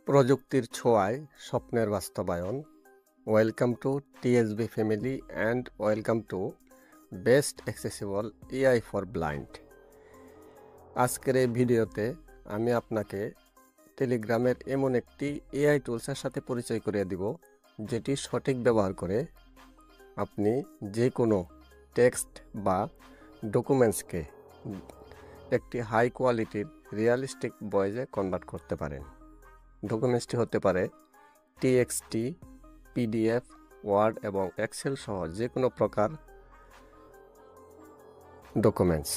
প্রযুক্তির ছোঁয়ায় স্বপ্নের বাস্তবায়ন। Welcome to TSB family and welcome to best accessible AI for blind. আজকের এই ভিডিওতে আমি আপনাকে টেলিগ্রামের এমন একটি এআই টুলসের সাথে পরিচয় করিয়ে দিব, যেটি সঠিক ব্যবহার করে আপনি যে কোনো টেক্সট বা ডকুমেন্টসকে একটি হাই কোয়ালিটির রিয়ালিস্টিক ভয়েসে কনভার্ট করতে পারেন। ডকুমেন্টসটি হতে পারে টিএক্সটি, পিডিএফ, ওয়ার্ড এবং এক্সেল সহ যে কোনো প্রকার ডকুমেন্টস।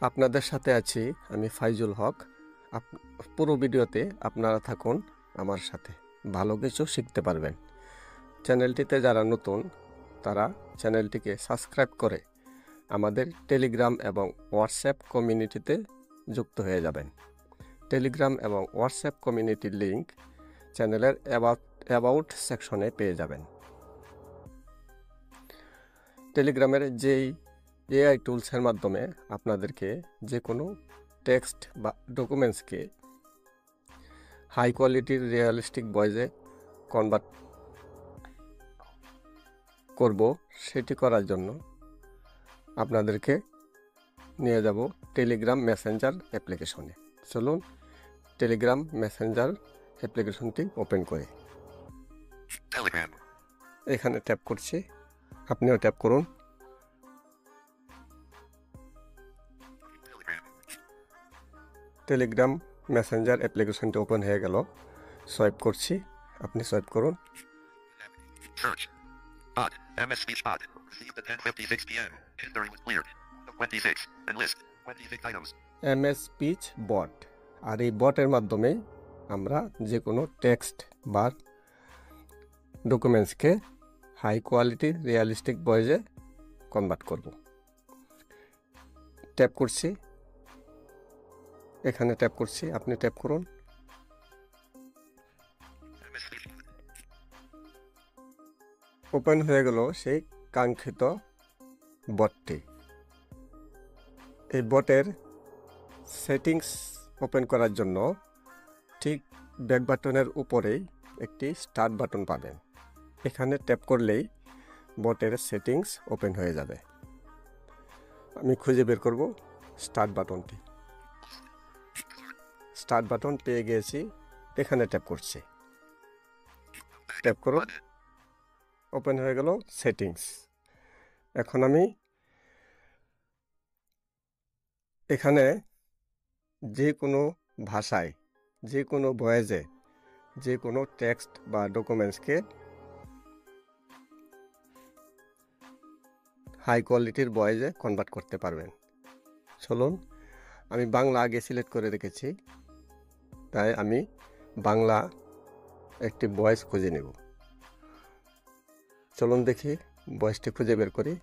আপনাদের সাথে আছি আমি ফাইজুল হক। পুরো ভিডিওতে আপনারা থাকুন আমার সাথে, ভালো কিছু শিখতে পারবেন। চ্যানেলটিতে যারা নতুন তারা চ্যানেলটিকে সাবস্ক্রাইব করে আমাদের টেলিগ্রাম এবং হোয়াটসঅ্যাপ কমিউনিটিতে যুক্ত হয়ে যাবেন। টেলিগ্রাম এবং হোয়াটসঅ্যাপ কমিউনিটির লিংক চ্যানেলের অ্যাবাউট সেকশনে পেয়ে যাবেন। টেলিগ্রামের যেই এআই টুলসের মাধ্যমে আপনাদেরকে যে কোনো টেক্সট বা ডকুমেন্টসকে হাই কোয়ালিটির রিয়ালিস্টিক ভয়েসে কনভার্ট করব, সেটি করার জন্য আপনাদেরকে নিয়ে যাব টেলিগ্রাম মেসেঞ্জার অ্যাপ্লিকেশনে। চলুন টেলিগ্রাম মেসেঞ্জার অ্যাপ্লিকেশনটি ওপেন করে এখানে ট্যাপ করছি, আপনিও ট্যাপ করুন। টেলিগ্রাম মেসেঞ্জার অ্যাপ্লিকেশনটি ওপেন হয়ে গেল। সোয়াইপ করছি, আপনি সোয়াইপ করুন। MS Speech Bot. Received at 10:56 p.m. Entering was cleared. 26. And list 26 items. MS speech বট। আর এই বটের মাধ্যমে আমরা যে কোনো টেক্সট বা ডকুমেন্টসকে হাই কোয়ালিটি রিয়ালিস্টিক ভয়েসে কনভার্ট করব। ট্যাপ করছি, এখানে ট্যাপ করছি, আপনি ট্যাপ করুন। MS Speech Bot. ওপেন হয়ে গেল সেই কাঙ্ক্ষিত বটটি। এই বটের সেটিংস ওপেন করার জন্য ঠিক ব্যাক বাটনের উপরেই একটি স্টার্ট বাটন পাবেন। এখানে ট্যাপ করলেই বটের সেটিংস ওপেন হয়ে যাবে। আমি খুঁজে বের করব স্টার্ট বাটনটি। স্টার্ট বাটন পেয়ে গিয়েছি, এখানে ট্যাপ করছি। ট্যাপ করুন, ওপেন হয়ে গেল সেটিংস। এখন আমি এখানে যে কোনো ভাষায়, যে কোনো ভয়েসে, যে কোনো টেক্সট বা ডকুমেন্টসকে হাই কোয়ালিটির ভয়েসে কনভার্ট করতে পারবেন। চলুন, আমি বাংলা আগে সিলেক্ট করে রেখেছি, তাই আমি বাংলা একটি ভয়েস খুঁজে নেব। চলুন দেখি ভয়েসটি খুঁজে বের করি।